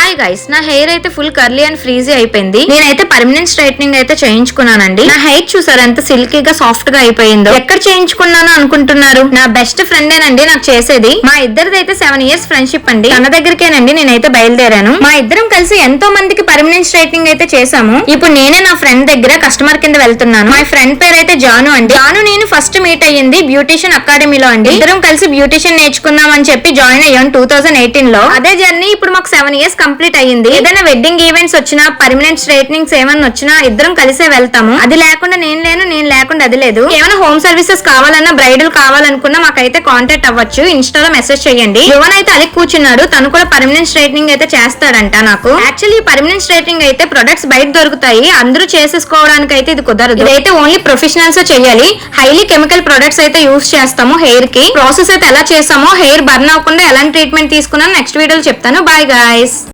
Hi guys, నా hair అయితే full curly and frizzy అయిపోయింది. నేనైతే పర్మనెంట్ స్ట్రైట్నింగ్ అయితే చేయించుకున్నానండి. నా హెయిర్ చూసారు ఎంత సిల్కీగా సాఫ్ట్ గా అయిపోయిందో. ఎక్కడ చేయించుకున్నాను అనుకుంటున్నారు? నా బెస్ట్ ఫ్రెండేనండి నాకు చేసేది. మా ఇద్దరిదైతే 7 years ఫ్రెండ్షిప్ అండి. తన దగ్గరికేనండి నేనైతే బయలుదేరాను. మా ఇద్దరం కలిసి ఎంతో మందికి పర్మనెంట్ స్ట్రైట్నింగ్ అయితే చేసాము. ఇప్పుడు నేనే నా ఫ్రెండ్ దగ్గర కస్టమర్ కింద వెళ్తున్నాను. మా ఫ్రెండ్ పేరు అయితే జాను అండి. జాను నేను ఫస్ట్ మీట్ అయ్యింది బ్యూటిషియన్ అకాడమీలో అండి. ఇద్దరం కలిసి బ్యూటిషియన్ నేర్చుకుందాం అని చెప్పి జాయిన్ అయ్యాం 2018 లో. అదే జర్నీ ఇప్పుడు మాకు 7 years కంప్లీట్ అయ్యింది. ఏదైనా వెడ్డింగ్ ఈవెంట్స్ వచ్చినా, పర్మనెంట్ స్ట్రైట్నింగ్స్ ఏమైనా వచ్చినా ఇద్దరం కలిసే వెళ్తాము. అది లేకుండా నేను లేకుండా అది లేదు. ఏమైనా హోమ్ సర్వీసెస్ కావాలన్నా, బ్రైడల్ కావాలనుకున్నా మాకైతే కాంటాక్ట్ అవ్వచ్చు. ఇన్స్టాలో మెసేజ్ చేయండి. యువన్ అయితే అలిగి కూర్చున్నాడు. తను కూడా పర్మనెంట్ స్ట్రైట్నింగ్ అయితే చేస్తాడంట. నాకు యాక్చువల్లీ పర్మనెంట్ స్ట్రైట్నింగ్ అయితే ప్రొడక్ట్స్ బయట దొరుకుతాయి. అందరూ చేసేసుకోవడానికి అయితే ఇది కుదరదు. ఇదైతే ఓన్లీ ప్రొఫెషనల్స్ చేయాలి. హైలీ కెమికల్ ప్రొడక్ట్స్ అయితే యూస్ చేస్తాము హెయిర్ కి. ప్రాసెస్ అయితే ఎలా చేసామో, హెయిర్ బర్న్ అవ్వకుండా ఎలాంటి ట్రీట్మెంట్ తీసుకున్నా నెక్స్ట్ వీడియోలో చెప్తాను. Bye guys.